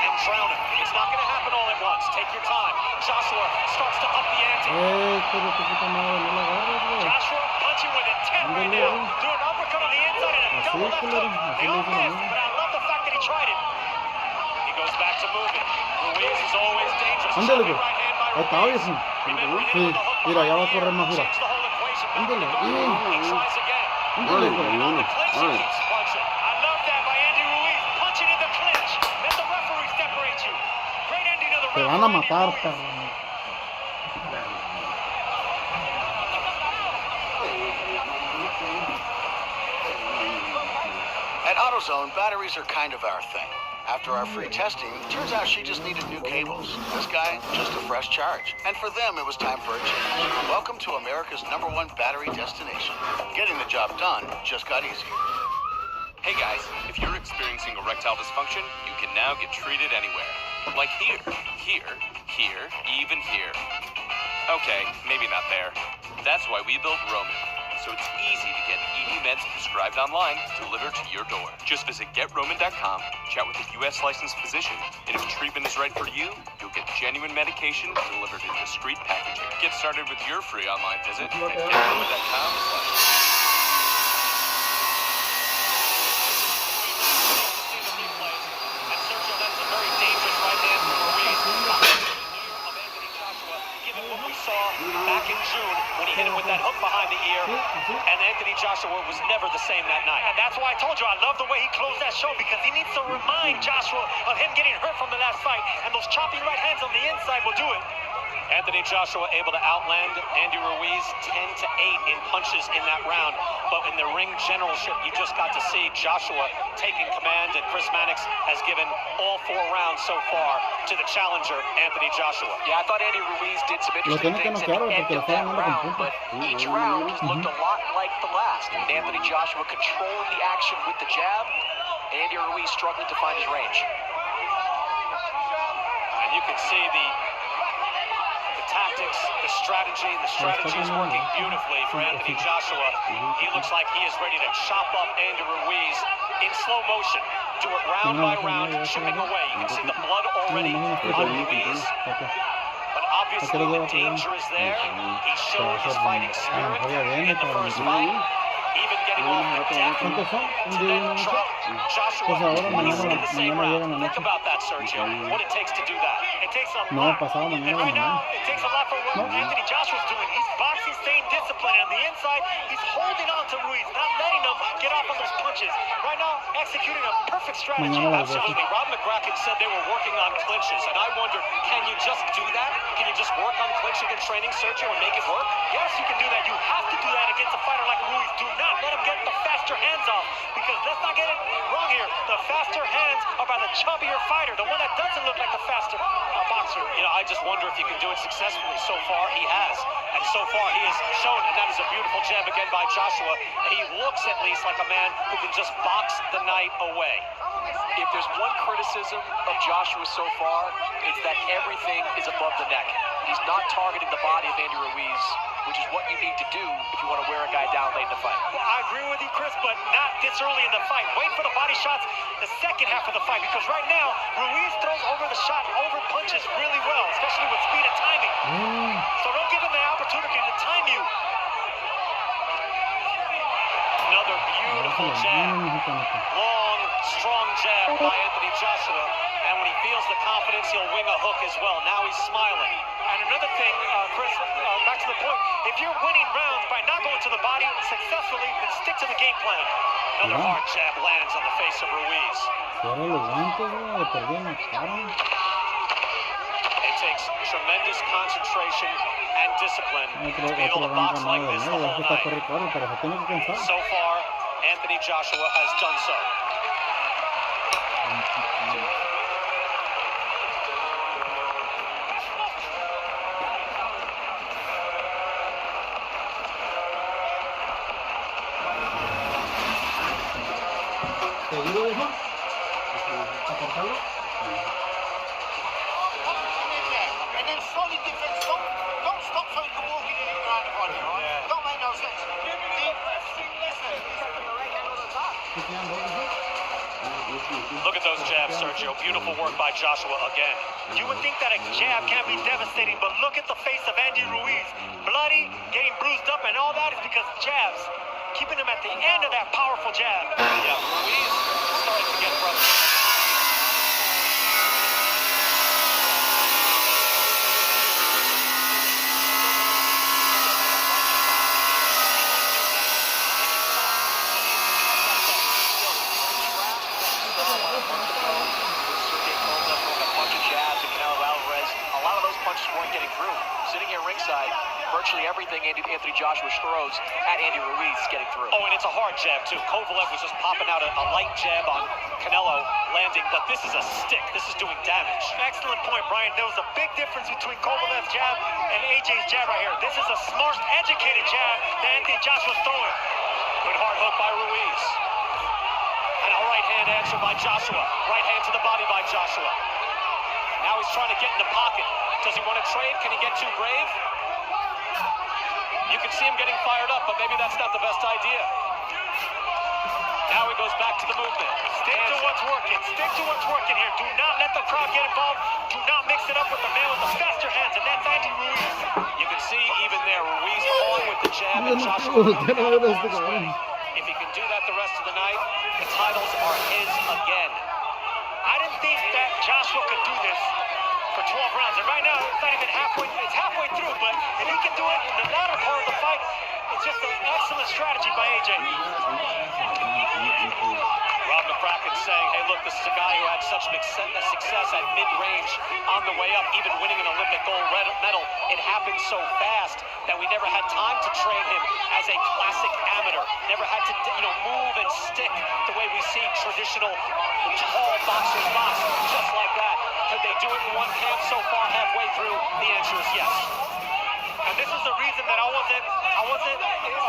and drown him. It's not going to happen all at once. Take your time. Joshua starts to up the ante. Joshua punching with intent right now. Do an uppercut on the inside and a double left hook. They all missed, but I love the fact that he tried it. He goes back to moving. Ruiz is always dangerous. Ándale, güey. Right hand by Ahí está, oye, sí. Sí, mira, ya va a correr más dura. Ándale, He tries again. ándale, güey. On the clinch, he keeps punching. I love that by Andy Ruiz. Punching in the clinch. Let the referee separate you. Great ending of the Te round. van a matar, cabrón. At AutoZone, batteries are kind of our thing. After our free testing, turns out she just needed new cables. This guy, just a fresh charge. And for them, it was time for a change. Welcome to America's #1 battery destination. Getting the job done just got easier. Hey guys, if you're experiencing erectile dysfunction, you can now get treated anywhere. Like here, even here. Okay, maybe not there. That's why we built Roman. So it's easy to get ED meds prescribed online delivered to your door. Just visit GetRoman.com, chat with a U.S. licensed physician, and if treatment is right for you, you'll get genuine medication delivered in discreet packaging. Get started with your free online visit at GetRoman.com. Back in June when he hit him with that hook behind the ear, and Anthony Joshua was never the same that night. And that's why I told you I love the way he closed that show, because he needs to remind Joshua of him getting hurt from the last fight, and those chopping right hands on the inside will do it. Anthony Joshua able to outland Andy Ruiz 10-8 in punches in that round. But in the ring generalship, you just got to see Joshua taking command, and Chris Mannix has given all 4 rounds so far to the challenger, Anthony Joshua. Yeah, I thought Andy Ruiz did some interesting things at the end of that round, but each round looked a lot like the last. Anthony Joshua controlling the action with the jab, Andy Ruiz struggling to find his range. And you can see the tactics, the strategy is working beautifully for Anthony Joshua. He looks like he is ready to chop up Andy Ruiz in slow motion. Do it round by round, chipping away. You can see the blood already on Ruiz. But obviously the danger is there. He's showing his fighting spirit in the first fight. Even getting off the deck to then drop Joshua twice in the same round. Think about that, Sergio. What it takes to do that. It takes a lot. And right now, it takes a lot for what Anthony Joshua's doing. He's boxing, staying disciplined. On the inside, he's holding on to Ruiz, not letting him get off on those punches. Right now, executing a perfect strategy. Absolutely. Rob McGracken said they were working on clinches, and I wonder, can you just do that? Can you just work on clinching and training, Sergio, and make it work? Yes, you can do that. You have to do that against a fighter like Ruiz. Do not let him get the faster hands off, because let's not get it wrong here. The faster hands are by the chubbier fighter, the one that doesn't look like the faster boxer. You know, I just wonder if he can do it successfully. So far, he has. And so far, he has shown, and that is a beautiful jab again by Joshua. He looks at least like a man who can just box the night away. If there's one criticism of Joshua so far, it's that everything is above the neck. He's not targeting the body of Andy Ruiz, which is what you need to do if you want to wear a guy down late in the fight. Well, I agree with you, Chris, but not this early in the fight. Wait for the body shots the second half of the fight, because right now, Ruiz throws over the shot, over punches really well, especially with speed and timing. So don't give him the opportunity to time you. Another beautiful jab. Long, strong jab by Anthony Joshua. And when he feels the confidence, he'll wing a hook as well. Now he's smiling. And another thing, Chris, back to the point, if you're winning rounds by not going to the body successfully, then stick to the game plan. Another hard jab lands on the face of Ruiz. It takes tremendous concentration and discipline to be able to box like this the whole night. So far, Anthony Joshua has done so. And then solid defense. Don't stop so you can walk in and around the body, all right? Don't make no sense. Deep breath. Listen. Look at those jabs, Sergio. Beautiful work by Joshua again. You would think that a jab can't be devastating, but look at the face of Andy Ruiz. Bloody, getting bruised up, and all that is because jabs. Keeping him at the end of that powerful jab. Yeah, Ruiz starting to get frustrated. Weren't getting through. Sitting here ringside, virtually everything Anthony Joshua throws at Andy Ruiz is getting through. Oh, and it's a hard jab, too. Kovalev was just popping out a light jab on Canelo, landing, but this is a stick. This is doing damage. Excellent point, Brian. There was a big difference between Kovalev's jab and AJ's jab right here. This is a smart, educated jab that Anthony Joshua's throwing. Good hard hook by Ruiz. And a right hand answer by Joshua. Right hand to the body by Joshua. Now he's trying to get in the pocket. Does he want to trade? Can he get too brave? You can see him getting fired up, but maybe that's not the best idea. Now he goes back to the movement. Stick to what's working. Stick to what's working here. Do not let the crowd get involved. Do not mix it up with the man with the faster hands, and that's Andy Ruiz. You can see even there, Ruiz on with the jab, and Joshua. If he can do that the rest of the night, the titles are his again. I didn't think that Joshua could do this for 12 rounds, and right now it's not even halfway. It's halfway through, but if he can do it in the latter part of the fight, it's just an excellent strategy by AJ. Rob McCracken's saying, hey, look, this is a guy who had such success at mid-range on the way up, even winning an Olympic gold medal. It happened so fast that we never had time to train him as a classic amateur. Never had to, move and stick the way we see traditional tall boxers box, just like that. Could they do it in one camp so far halfway through? The answer is yes. And this is the reason that I wasn't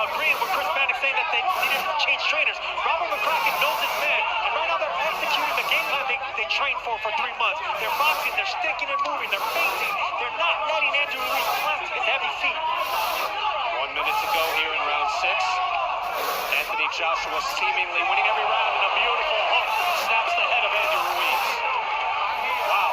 agreeing with Chris Mannix saying that they needed to change trainers. Robert McCracken knows his man, and right now they're executing the game plan they trained for 3 months. They're boxing, they're sticking and moving, they're feinting. They're not letting Andrew Ruiz plant his heavy feet. 1 minute to go here in round 6. Anthony Joshua seemingly winning every round in a beautiful hook. Snaps the head of Andrew Ruiz. Wow.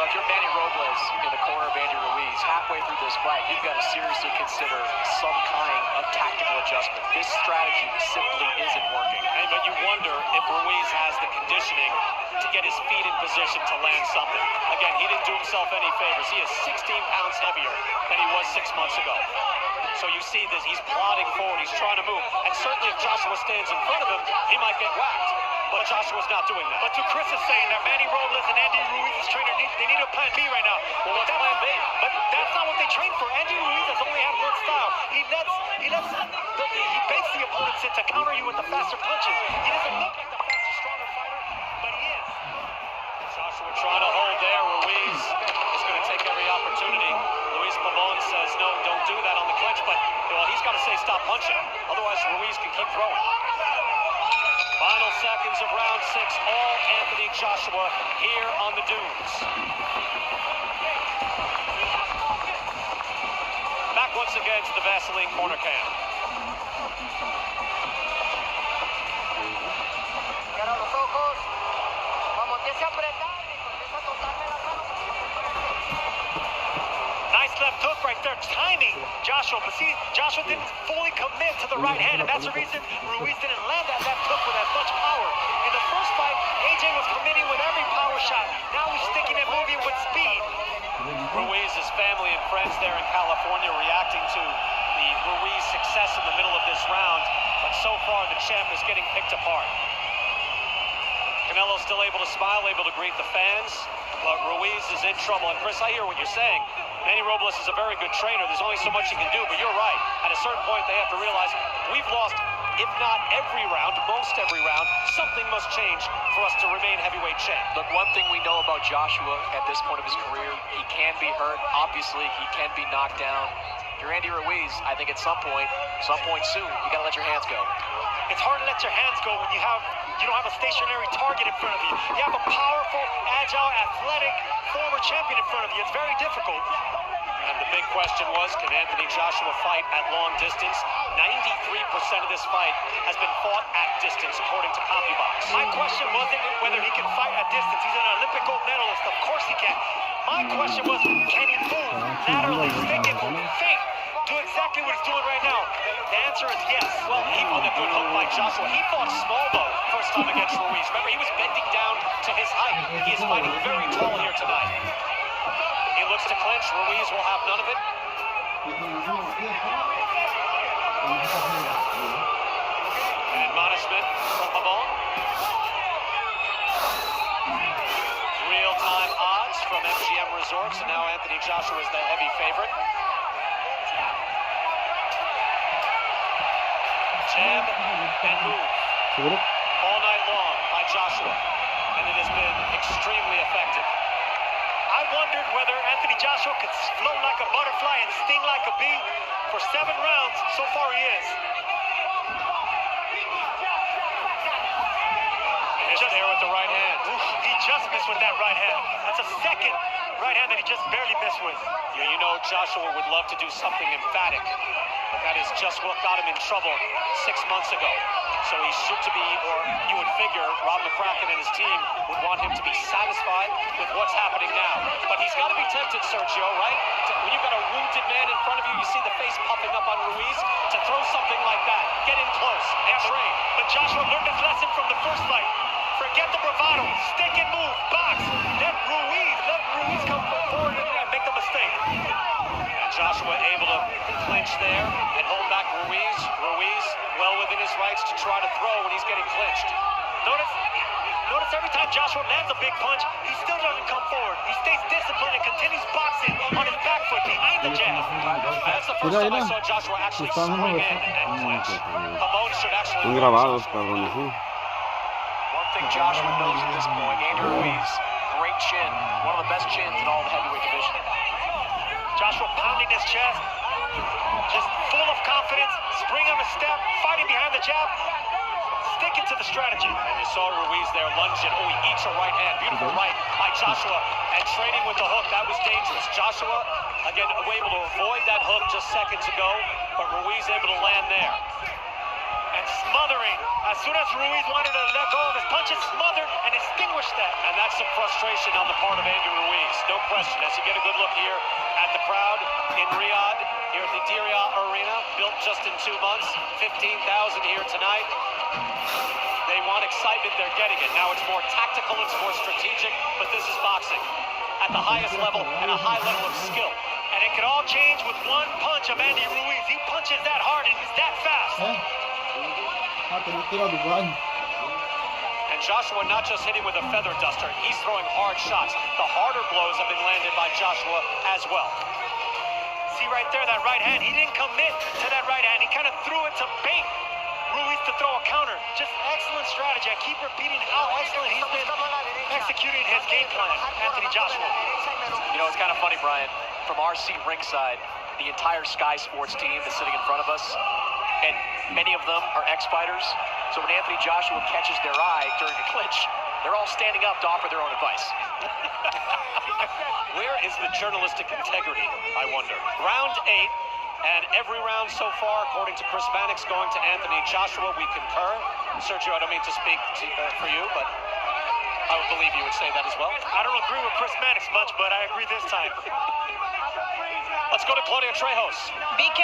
If you're Manny Robles in the corner of Andy Ruiz, halfway through this fight, you've got to seriously consider some kind of tactical adjustment. This strategy simply isn't working. But you wonder if Ruiz has the conditioning to get his feet in position to land something. Again, he didn't do himself any favors. He is 16 pounds heavier than he was 6 months ago. So you see this, he's plodding forward, he's trying to move. And certainly if Joshua stands in front of him, he might get whacked. But Joshua's not doing that. But to Chris is saying that Manny Robles and Andy Ruiz's trainer, they need a plan B right now. Well, what's plan B? But that's not what they train for. Andy Ruiz has only had one style. He baits the opponents in to counter you with the faster punches. He doesn't look like the faster, stronger fighter, but he is. Joshua trying to hold there. Ruiz is going to take every opportunity. Luis Pavon says, no, don't do that on the clinch, but he's got to say stop punching. Otherwise, Ruiz can keep throwing. Final seconds of round 6, all Anthony Joshua here on the dunes. Back once again to the Vaseline corner cam. Nice left hook right there, timing Joshua. But see, Joshua didn't fully commit to the right hand, and that's the reason Ruiz didn't land that left hook with as much power. In the first fight, AJ was committing with every power shot. Now he's sticking and moving with speed. Ruiz's family and friends there in California reacting to the Ruiz success in the middle of this round, but so far the champ is getting picked apart. Canelo's still able to smile, able to greet the fans, but Ruiz is in trouble. And Chris, I hear what you're saying. Manny Robles is a very good trainer. There's only so much he can do, but you're right. At a certain point, they have to realize we've lost, if not every round, most every round. Something must change for us to remain heavyweight champ. Look, one thing we know about Joshua at this point of his career, he can be hurt. Obviously, he can be knocked down. If you're Andy Ruiz, I think at some point soon, you got to let your hands go. it's hard to let your hands go when you don't have a stationary target in front of you. You have a powerful, agile, athletic former champion in front of you. It's very difficult. And the big question was, can Anthony Joshua fight at long distance? 93% of this fight has been fought at distance, according to CompuBox. My question wasn't whether he can fight at distance. He's an Olympic gold medalist. Of course he can. My question was, can he move laterally, stick and move, feint, do exactly what he's doing right now? The answer is yes. Well, he fought a good hook by Joshua. He fought small, though, first time against Ruiz. Remember, he was bending down to his height. He is fighting very tall here tonight. He looks to clinch. Ruiz will have none of it. An admonishment from Pavon. Real-time odds from MGM Resorts, and now Anthony Joshua is the heavy favorite. Jab and move all night long by Joshua, and it has been extremely effective. I wondered whether Anthony Joshua could float like a butterfly and sting like a bee. For 7 rounds, so far he is. Just there with the right hand. Oof, he just missed with that right hand. That's a second right hand that he just barely missed with. Yeah, you know Joshua would love to do something emphatic. That is just what got him in trouble 6 months ago. So he's soon to be, or you would figure, Rob McCracken and his team would want him to be satisfied with what's happening now. But he's got to be tempted, Sergio, right? When you've got a wounded man in front of you, you see the face puffing up on Ruiz, to throw something like that, get in close and train. But Joshua learned his lesson from the first fight. Forget the bravado, stick and move, box. Let Ruiz come forward and make the mistake. And Joshua able to clinch there and hold back Ruiz. Ruiz well within his rights to try to throw when he's getting clinched. Notice every time Joshua lands a big punch, he still doesn't come forward. He stays disciplined and continues boxing on his back foot behind the jab. That's the first time I saw Joshua actually swing in and clinch. Pavon should actually... Son grabados, cabrones. One thing Joshua knows at this point, Andrew Ruiz, great chin, one of the best chins in all the heavyweight division. Joshua pounding his chest, just full of confidence, spring on the step, fighting behind the jab, sticking to the strategy. And you saw Ruiz there lunging. Oh, he eats a right hand. Beautiful right by Joshua. And trading with the hook, that was dangerous. Joshua, again, able to avoid that hook just seconds ago, but Ruiz able to land there. And smothering. As soon as Ruiz wanted to let go of his punches, smothered and extinguished that. And that's some frustration on the part of Andrew Ruiz. No question. As you get a good look here at the crowd in Riyadh, here at the Diriyah Arena, built just in 2 months, 15,000 here tonight. They want excitement, they're getting it. Now it's more tactical, it's more strategic, but this is boxing at the highest level and a high level of skill. And it could all change with one punch of Andy Ruiz. He punches that hard and he's that fast. And Joshua not just hitting with a feather duster, he's throwing hard shots. The harder blows have been landed by Joshua as well. See right there, that right hand, he didn't commit to that right hand. He kind of threw it to bait Ruiz to throw a counter. Just excellent strategy. I keep repeating how excellent he's been executing his game plan, Anthony Joshua. You know, it's kind of funny, Brian. From our seat ringside, the entire Sky Sports team is sitting in front of us, and many of them are ex-fighters. So when Anthony Joshua catches their eye during a clinch, they're all standing up to offer their own advice. Where is the journalistic integrity, I wonder? Round 8, and every round so far, according to Chris Mannix, going to Anthony Joshua. We concur. Sergio, I don't mean to speak for you, but I would believe you would say that as well. I don't agree with Chris Mannix much, but I agree this time. Let's go to Claudia Trejos. BK,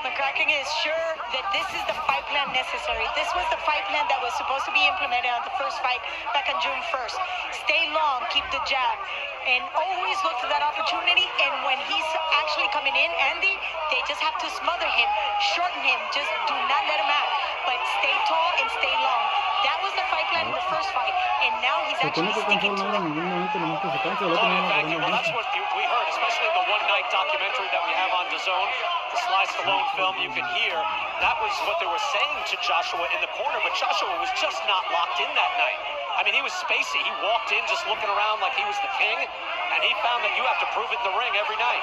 McCracken is sure that this is the fight plan necessary. This was the fight plan that was supposed to be implemented on the first fight back on June 1st. Stay long, keep the jab, and always look for that opportunity. And when he's actually coming in, Andy, they just have to smother him, shorten him, just do not let him out. But stay tall and stay long. That was the fight plan in the first fight, and now he's actually sticking to it. Claudia, thank you. Well, that's what we heard, especially in the one-night documentary that we have on DAZN, the Sly Stallone film. You can hear that was what they were saying to Joshua in the corner, but Joshua was just not locked in that night. I mean, he was spacey. He walked in just looking around like he was the king, and he found that you have to prove it in the ring every night.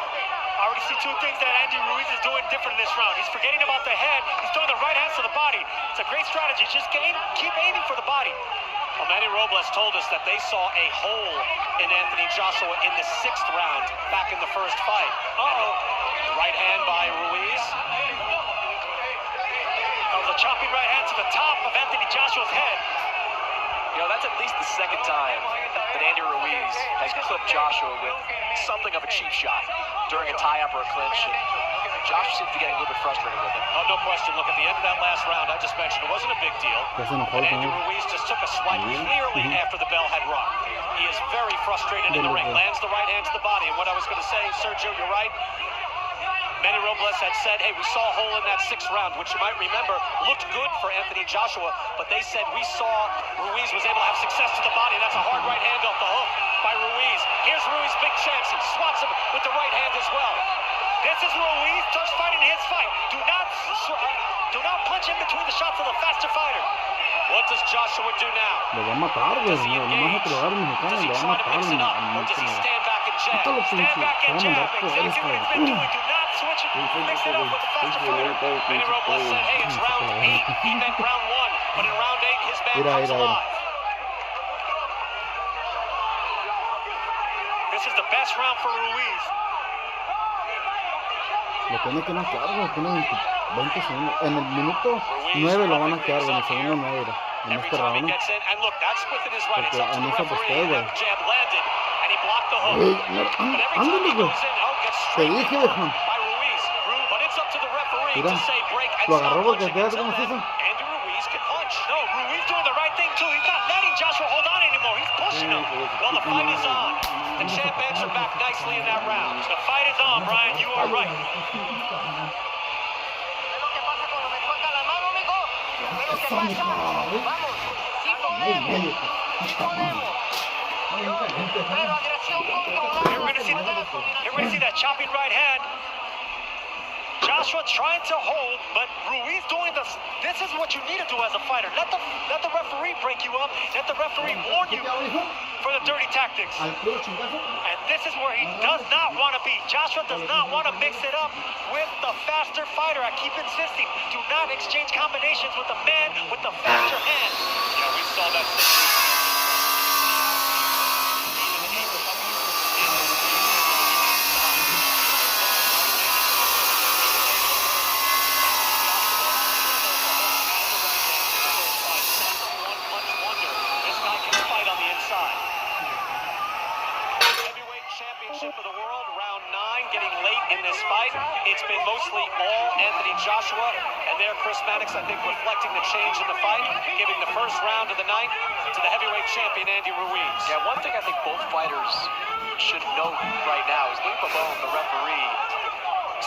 I already see two things that Andy Ruiz is doing different in this round. He's forgetting about the head. He's throwing the right hands to the body. It's a great strategy. Just keep aiming for the body. Well, Manny Robles told us that they saw a hole in Anthony Joshua in the 6th round back in the first fight. Right hand by Ruiz. That was a chopping right hand to the top of Anthony Joshua's head. You know, that's at least the second time that Andy Ruiz has clipped Joshua with something of a cheap shot during a tie-up or a clinch. And Joshua seems to be getting a little bit frustrated with it. Oh, no question. Look, at the end of that last round, I just mentioned it wasn't a big deal. But Andy Ruiz just took a swipe clearly after the bell had rung. He is very frustrated in the ring. Lands the right hand to the body. And what I was going to say, Sergio, you're right. Manny Robles had said, hey, we saw a hole in that 6th round, which you might remember looked good for Anthony Joshua, but they said we saw Ruiz was able to have success to the body. That's a hard right hand off the hook by Ruiz. Here's Ruiz, big chance. He swats him with the right hand as well. This is Ruiz just fighting his fight. Do not punch in between the shots of the faster fighter. What does Joshua do now? Lo va a matar, güey. Does he No vas a engage? probar el mexicano, Does he lo va a try to matar mix it up? al Or does he mexicano. stand back and jab? Mátalo, Stand pinche. back Te and va a mandar jab. por Exactly esto, what he's güey. been doing. Do not switch it. Mix it up with the faster fighter. Manny Robles said, hey, it's round 8. He meant round 1. But in round 8, his man comes alive. This is the best round for Ruiz. Lo tiene que noquear, güey. Tiene 20 segundos. En el minuto 9 lo van a quedar, güey. En el segundo 9. En Every este time he round. gets in, and look, that's within his right. It's Porque up to en the esa referee. postea, güey. That jab landed, and he blocked the hook. Güey, But every time ándale, he güey. goes in, gets Te straight dije, by Juan. Ruiz. But it's up to the referee Mira, to say break and lo stop agarró porque punching. fíjate Until cómo se then, hizo. Andy Ruiz can punch. No, Ruiz doing the right thing too. He's not letting Joshua hold on anymore. He's pushing him. Well, the fight is on. The champ answered back nicely in that round. The fight is on, Brian. You are right. You're going to see that chopping right hand. Joshua trying to hold, but Ruiz doing this. This is what you need to do as a fighter. Let the referee break you up. Let the referee warn you for the dirty tactics. And this is where he does not want to be. Joshua does not want to mix it up with the faster fighter. I keep insisting. Do not exchange combinations with the man with the faster hand. Yeah, we saw that Championship of the world, round 9, getting late in this fight. It's been mostly all Anthony Joshua, and there Chris Mannix, I think, reflecting the change in the fight, giving the first round of the night to the heavyweight champion, Andy Ruiz. Yeah, one thing I think both fighters should note right now is Lee Pabon, the referee,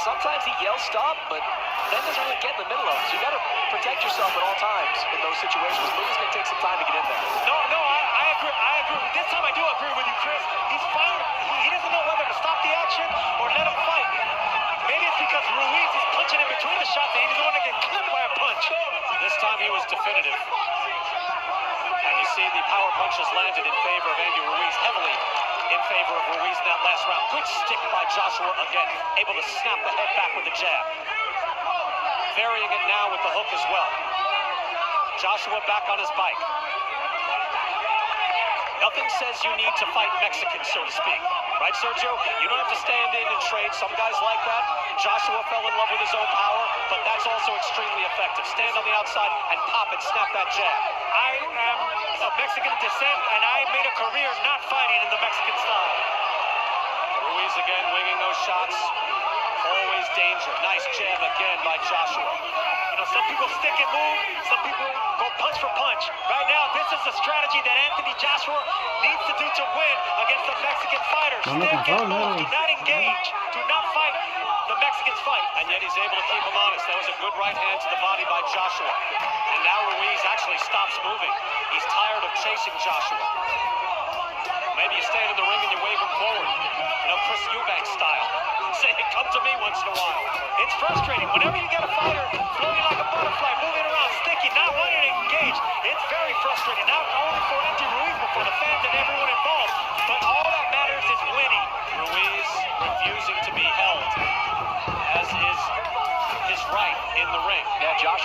sometimes he yells stop, but then doesn't really get in the middle of it. So you got to protect yourself at all times in those situations. Louis is going to take some time to get in there. No, I agree. This time I do agree with you, Chris. He's fine. He doesn't know whether to stop the action or let him fight. Maybe it's because Ruiz is punching in between the shots and he doesn't want to get clipped by a punch. This time he was definitive. And you see the power punches landed in favor of Andy Ruiz, heavily in favor of Ruiz in that last round. Good stick by Joshua again, able to snap the head back with the jab. Varying it now with the hook as well. Joshua back on his bike. Nothing says you need to fight Mexicans, so to speak. Right, Sergio? You don't have to stand in and trade. Some guys like that. Joshua fell in love with his own power, but that's also extremely effective. Stand on the outside and pop it, snap that jab. I am of Mexican descent, and I made a career not fighting in the Mexican style. Ruiz again winging those shots. Always danger. Nice jab again by Joshua. You know, some people stick and move. Some people go punch for punch. Right now, this is a strategy that Anthony Joshua needs to do to win against the Mexican fighter. Stick and move. Do not engage. Do not fight the Mexicans fight. And yet he's able to keep him honest. That was a good right hand to the body by Joshua. And now Ruiz actually stops moving. He's tired of chasing Joshua. Maybe you stand in the ring and you wave him forward. You know, Chris Eubank style. Say, come to me once in a while. It's frustrating. Whenever you get a fighter floating like a butterfly, moving around, sticky, not wanting to engage, it's very frustrating. Not only for Andy Ruiz, but for the fans and everyone involved. But all that matters is winning. Ruiz refusing to be held.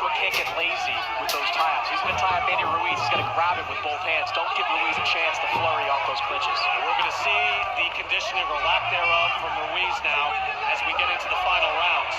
Joshua can't get lazy with those tie-ups. He's going to tie up Andy Ruiz. He's going to grab him with both hands. Don't give Ruiz a chance to flurry off those clinches. We're going to see the conditioning or lack thereof from Ruiz now as we get into the final rounds,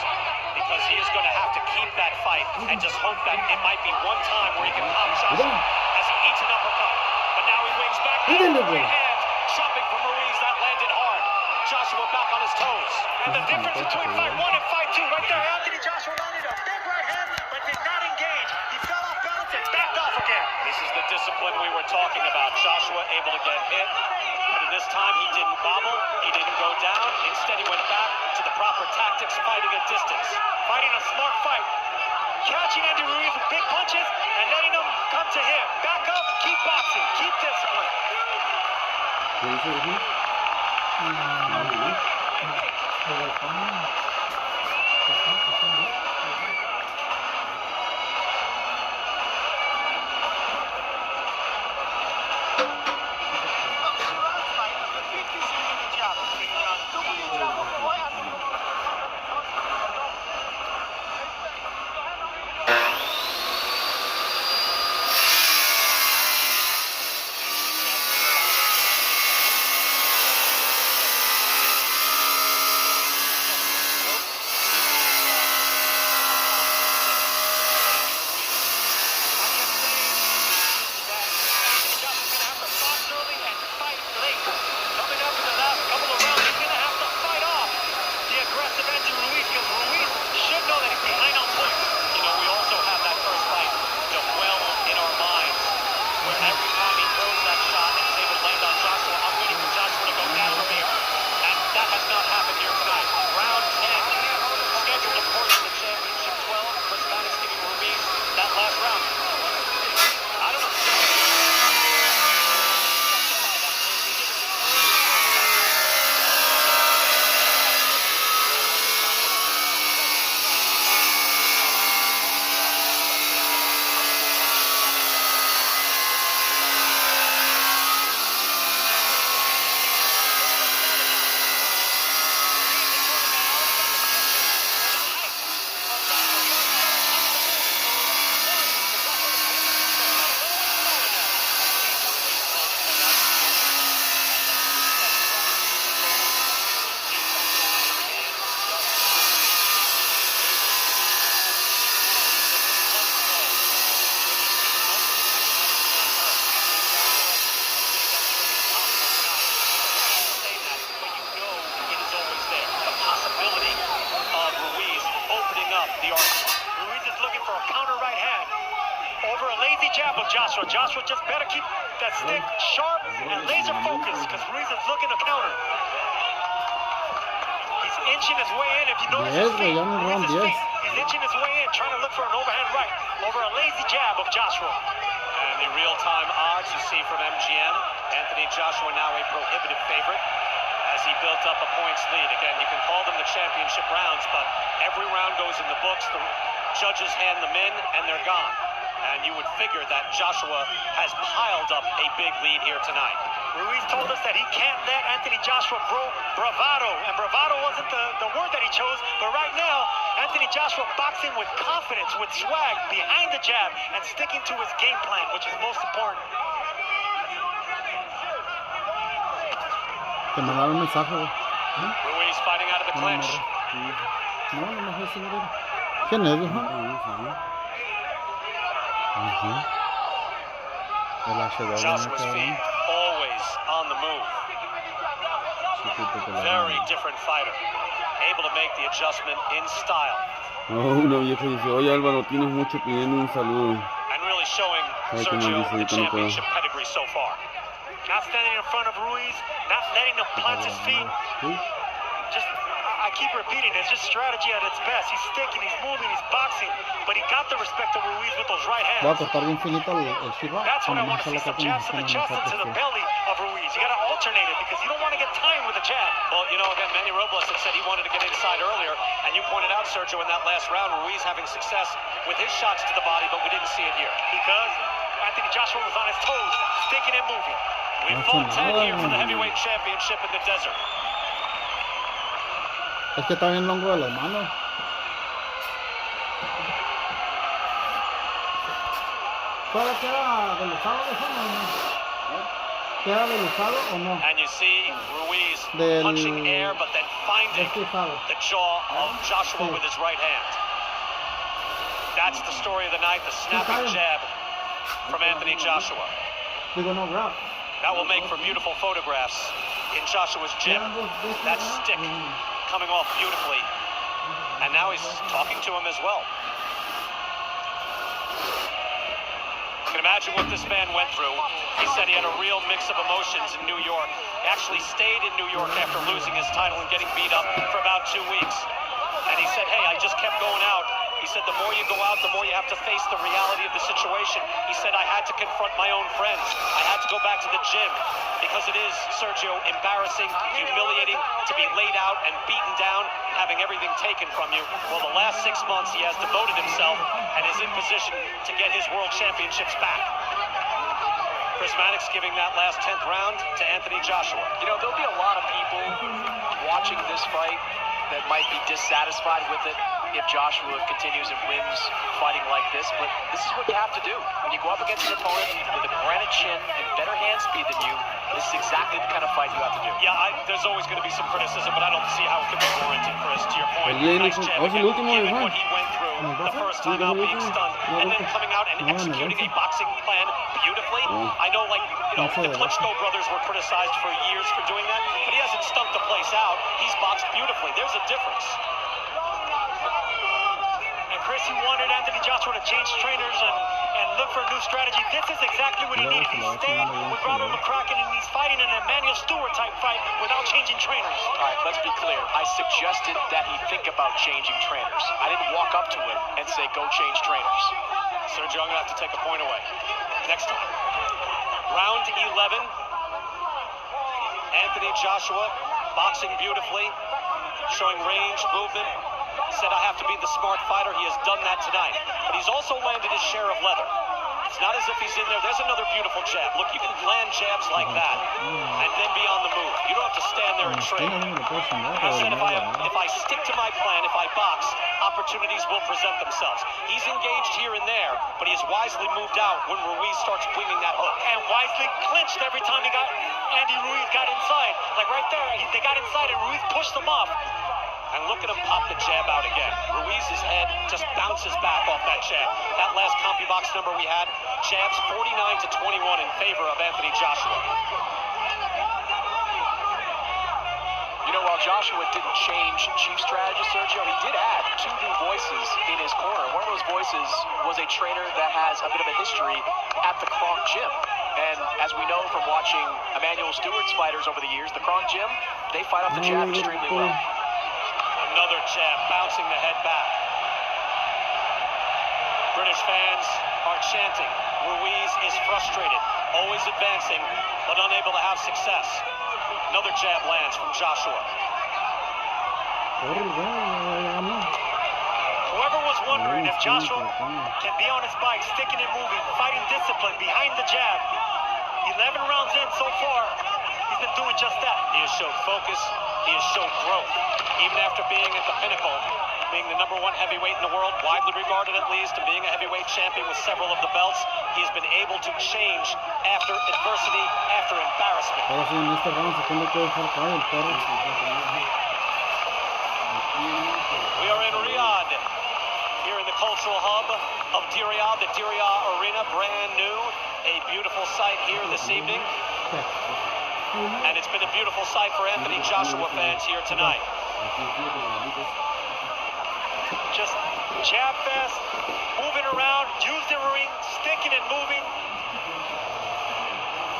because he is going to have to keep that fight and just hope that it might be one time where he can pop Joshua as he eats an uppercut. But now he wings back. Right hand, chopping from Ruiz. That landed hard. Joshua back on his toes. And the difference between fight 1 and fight 2, right there, Anthony Joshua landed a big right hand, but did not engage. He fell off balance and backed off again. This is the discipline we were talking about. Joshua able to get hit, but this time he didn't bobble, he didn't go down. Instead, he went back to the proper tactics, fighting at distance. Fighting a smart fight. Catching Andy Ruiz with big punches and letting him come to him. Back up, keep boxing, keep discipline. Joshua just better keep that stick sharp and laser focused, because Ruiz is looking to counter. He's inching his way in. If you notice his feet, he's inching his way in, trying to look for an overhand right over a lazy jab of Joshua. And the real-time odds you see from MGM, Anthony Joshua now a prohibitive favorite as he built up a points lead. Again, you can call them the championship rounds, but every round goes in the books. The judges hand them in, and they're gone. And you would figure that Joshua has piled up a big lead here tonight. Ruiz told us that he can't let Anthony Joshua grow bravado, and bravado wasn't the word that he chose, but right now, Anthony Joshua boxing with confidence, with swag, behind the jab, and sticking to his game plan, which is most important. Ruiz fighting out of the clinch. Joshua's feet always on the move. Very different fighter. Able to make the adjustment in style. Una vieja dice, oye Álvaro, tienes mucho pidiendo un saludo. And really showing Sergio the championship pedigree so far. Not standing in front of Ruiz, not letting him plant his feet. Just, I keep repeating, it's just strategy at its best. He's sticking, he's moving, he's boxing, but he got the respect of Ruiz with those right hands. That's what I want to see, some jabs to the chest and to the belly of Ruiz. You got to alternate it because you don't want to get timed with a jab. Well, you know, again, Manny Robles had said he wanted to get inside earlier, and you pointed out, Sergio, in that last round, Ruiz having success with his shots to the body, but we didn't see it here. Because Anthony Joshua was on his toes, sticking and moving. We fought 10 here for the heavyweight championship in the desert. Es que está bien longo de las manos. ¿Todavía queda delusado de eso o no? ¿Queda delusado o no? And you see Ruiz Del- punching air, but then finding Deslizado. the jaw of Joshua with his right hand. That's the story of the night, the snapping jab from Anthony Joshua. Digo, no, grab. That will make for beautiful photographs in Joshua's gym. That stick coming off beautifully. And now he's talking to him as well. You can imagine what this man went through. He said he had a real mix of emotions in New York. He actually stayed in New York after losing his title and getting beat up for about 2 weeks. And he said, hey, I just kept going out. He said, the more you go out, the more you have to face the reality of the situation. He said, I had to confront my own friends. I had to go back to the gym because it is, Sergio, embarrassing, humiliating to be laid out and beaten down, having everything taken from you. Well, the last 6 months he has devoted himself and is in position to get his world championships back. Chris Mannix giving that last 10th round to Anthony Joshua. You know, there'll be a lot of people watching this fight that might be dissatisfied with it if Joshua continues and wins fighting like this, but this is what you have to do. When you go up against an opponent with a granite chin and better hand speed than you, this is exactly the kind of fight you have to do. Yeah, there's always going to be some criticism, but I don't see how it could be warranted, Chris, to your point. El Nice jab es el again, último, given Juan. what he went through the first time out being stunned, and then coming out and executing a boxing plan beautifully. I know, like, you know, the Klitschko brothers were criticized for years for doing that, but he hasn't stunk the place out. He's boxed beautifully. There's a difference. And Chris, he wanted Anthony Joshua to change trainers and look for a new strategy. This is exactly what he needed. He stayed with Robert McCracken and he's fighting an Emmanuel Stewart type fight without changing trainers. All right, let's be clear. I suggested that he think about changing trainers. I didn't walk up to him and say, go change trainers. Sergio, I'm going to have to take a point away. Next time. Round 11. Anthony Joshua boxing beautifully, showing range, movement. Said, I have to be the smart fighter. He has done that tonight. But he's also landed his share of leather. It's not as if he's in there. There's another beautiful jab. Look, you can land jabs like that and then be on the move. You don't have to stand there and trade. I said, if I stick to my plan, if I box, opportunities will present themselves. He's engaged here and there, but he has wisely moved out when Ruiz starts winging that hook. And wisely clinched every time Andy Ruiz got inside. Like right there, they got inside and Ruiz pushed them off. And look at him pop the jab out again. Ruiz's head just bounces back off that jab. That last CompuBox number we had, jabs 49-21 in favor of Anthony Joshua. You know, while Joshua didn't change chief strategist, Sergio, he did add 2 new voices in his corner. One of those voices was a trainer that has a bit of a history at the Kronk Gym. And as we know from watching Emmanuel Stewart's fighters over the years, the Kronk Gym, they fight off the jab extremely well. Another jab, bouncing the head back. British fans are chanting. Ruiz is frustrated, always advancing, but unable to have success. Another jab lands from Joshua. Whoever was wondering if Joshua can be on his bike, sticking and moving, fighting discipline behind the jab. 11 rounds in so far, he's been doing just that. He has showed focus. He has showed growth. Even after being at the pinnacle, being the #1 heavyweight in the world, widely regarded at least, and being a heavyweight champion with several of the belts, he's been able to change after adversity, after embarrassment. We are in Riyadh, here in the cultural hub of Diriyah, the Diriyah Arena, brand new. A beautiful sight here this evening. And it's been a beautiful sight for Anthony Joshua fans here tonight. Just jab fest, moving around, use the ring, sticking and moving.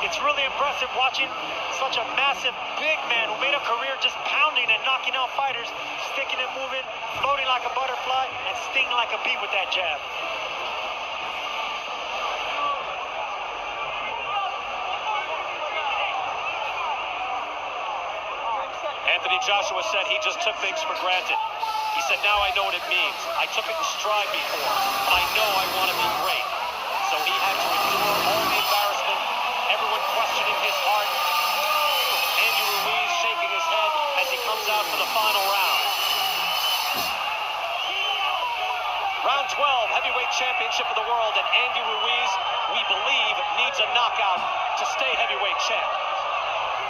It's really impressive watching such a massive, big man who made a career just pounding and knocking out fighters, sticking and moving, floating like a butterfly, and stinging like a bee with that jab. Anthony Joshua said he just took things for granted. He said, now I know what it means. I took it in stride before. I know I want to be great. So he had to endure all the embarrassment, everyone questioning his heart. Andy Ruiz shaking his head as he comes out for the final round. Round 12, heavyweight. heavyweight championship of the world, and Andy Ruiz, we believe, needs a knockout to stay heavyweight champ.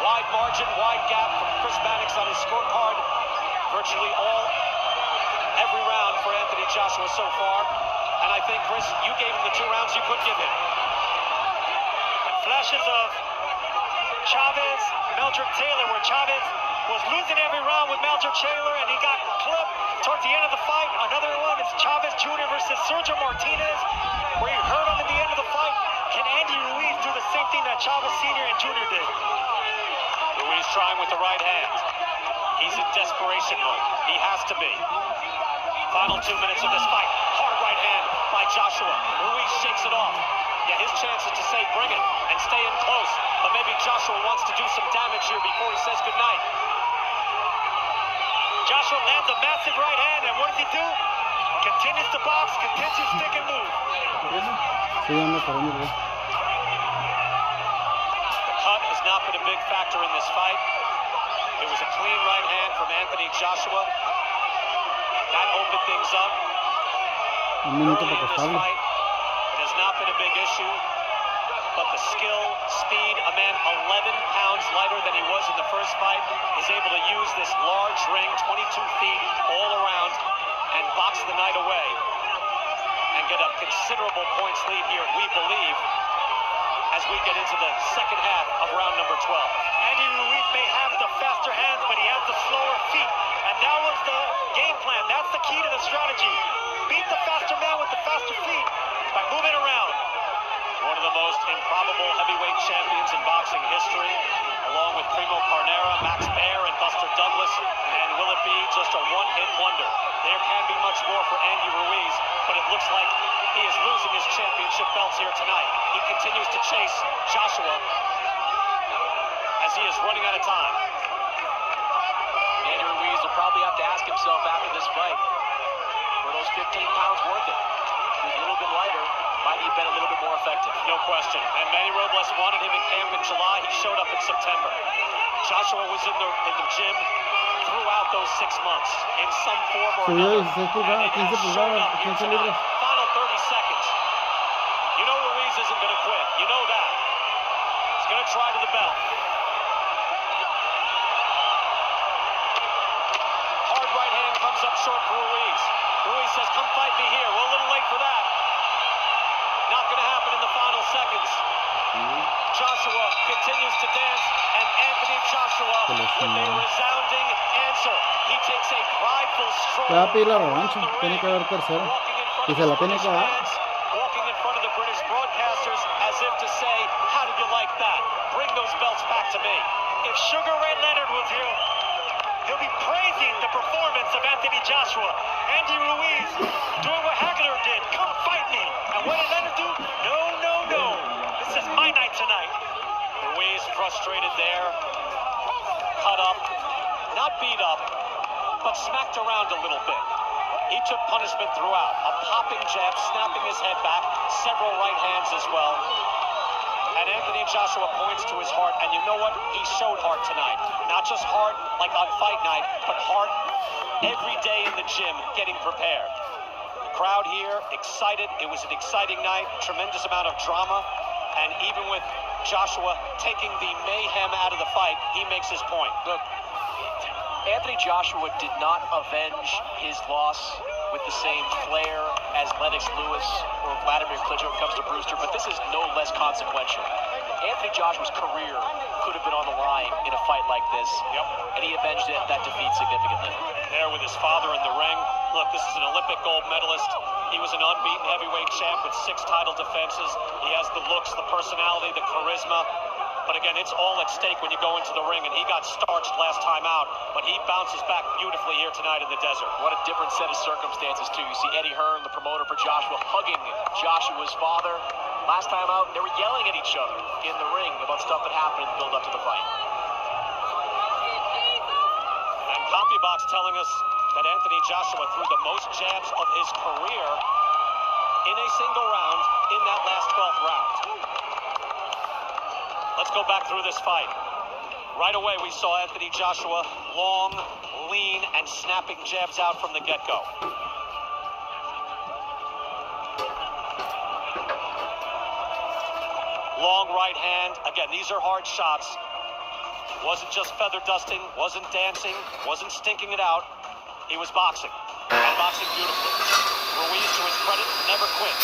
Wide margin, wide gap from Chris Mannix on his scorecard. Virtually every round for Anthony Joshua so far. And I think, Chris, you gave him the 2 rounds you could give him. And flashes of Chavez, Meldrick Taylor, where Chavez was losing every round with Meldrick Taylor, and he got clipped towards the end of the fight. Another one is Chavez Jr. versus Sergio Martinez, where he hurt him at the end of the fight. Can Andy Ruiz do the same thing that Chavez Sr. and Jr. did? Ruiz trying with the right hand. He's in desperation mode. He has to be. Final 2 minutes of this fight. Hard right hand by Joshua. Ruiz shakes it off. Yeah, his chance is to say bring it and stay in close. But maybe Joshua wants to do some damage here before he says goodnight. Joshua lands a massive right hand, and what does he do? Continues to box, continues to stick and move. Sí, anda corriendo, güey. The cut has not been a big factor in this fight. It was a clean right hand from Anthony Joshua. That opened things up. Un minuto Early para in this acostarlo. fight, it has not been a big issue. But the skill, speed, a man 11 pounds lighter than he was in the first fight, is able to use this large ring, 22 feet all around, and box the night away and get a considerable points lead here, we believe, as we get into the second half of round number 12. Andy Ruiz may have the faster hands, but he has the slower feet. And that was the game plan. That's the key to the strategy. Beat the faster man with the faster feet by moving around. One of the most improbable heavyweight champions in boxing history, along with Primo Carnera, Max Baer, and Buster Douglas. And will it be just a one-hit wonder? There can be much more for Andy Ruiz, but it looks like he is losing his championship belts here tonight. He continues to chase Joshua as he is running out of time. Andy Ruiz will probably have to ask himself after this fight, were those 15 pounds worth it? He was a little bit lighter. Might he have been a little bit more effective? No question. And Manny Robles wanted him in camp in July. He showed up in September. Joshua was in the gym throughout those 6 months in some form or Subió another. 16 pulgadas, 15 pulgadas, 15 libras. Final 30 seconds. You know Ruiz isn't going to quit. You know that. He's going to try to the belt. Hard right hand comes up short for Ruiz. Ruiz says, come fight me here. Well, a little late for that. Not going to happen in the final seconds. Joshua continues to dance, and Anthony Joshua with a resounding answer. He takes a prideful stroll. Le va a pedir la revancha. Tiene que haber tercera. Walking in front Y of se la the tiene que British dar. fans, walking in front of the British broadcasters as if to say, how did you like that? Bring those belts back to me. If Sugar Ray Leonard was here, he'll be praising the performance of Anthony Joshua. Andy Ruiz doing what Hagler did. Come fight me. And what did Leonard do? No, no, no. This is my night tonight. Ruiz frustrated there, cut up, not beat up, but smacked around a little bit. He took punishment throughout. A popping jab, snapping his head back, several right hands as well. And Anthony Joshua points to his heart, and you know what? He showed heart tonight. Not just heart like on fight night, but heart every day in the gym getting prepared. The crowd here excited. It was an exciting night, tremendous amount of drama, and even with Joshua taking the mayhem out of the fight, he makes his point. Look, Anthony Joshua did not avenge his loss with the same flair as Lennox Lewis or Vladimir Klitschko when it comes to Brewster, but this is no less consequential. Anthony Joshua's career could have been on the line in a fight like this, and he avenged that defeat significantly. There with his father in the ring. Look, this is an Olympic gold medalist. He was an unbeaten heavyweight champ with 6 title defenses. He has the looks, the personality, the charisma. But again, it's all at stake when you go into the ring, and he got starched last time out, but he bounces back beautifully here tonight in the desert. What a different set of circumstances, too. You see Eddie Hearn, the promoter for Joshua, hugging Joshua's father. Last time out, they were yelling at each other in the ring about stuff that happened in the build-up to the fight. And CompuBox telling us that Anthony Joshua threw the most jabs of his career in a single round in that last 12th round. Let's go back through this fight. Right away, we saw Anthony Joshua long, lean, and snapping jabs out from the get-go. long right hand. Again, these are hard shots. Wasn't just feather dusting, wasn't dancing, wasn't stinking it out. He was boxing, and boxing beautifully. Ruiz, to his credit, never quit.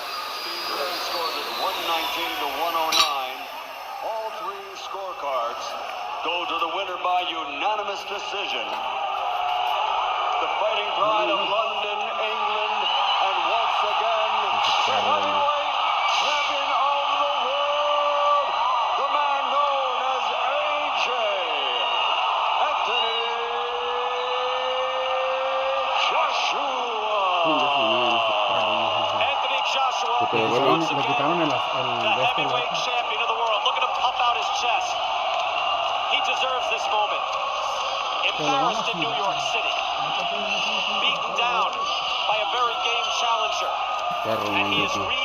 Scores at 119 to 109. All three scorecards go to the winner by unanimous decision. The Fighting Pride of London, England, and once again, the heavyweight champion of the world, the man known as AJ, Anthony Joshua. Anthony Joshua, Pero is bueno, once le again quitaron el the de este heavyweight lado. champion of the world. Look at him puff out his chest. He deserves this moment. Embarrassed in New York City, beaten down by a very game challenger, perro, and he is maldito.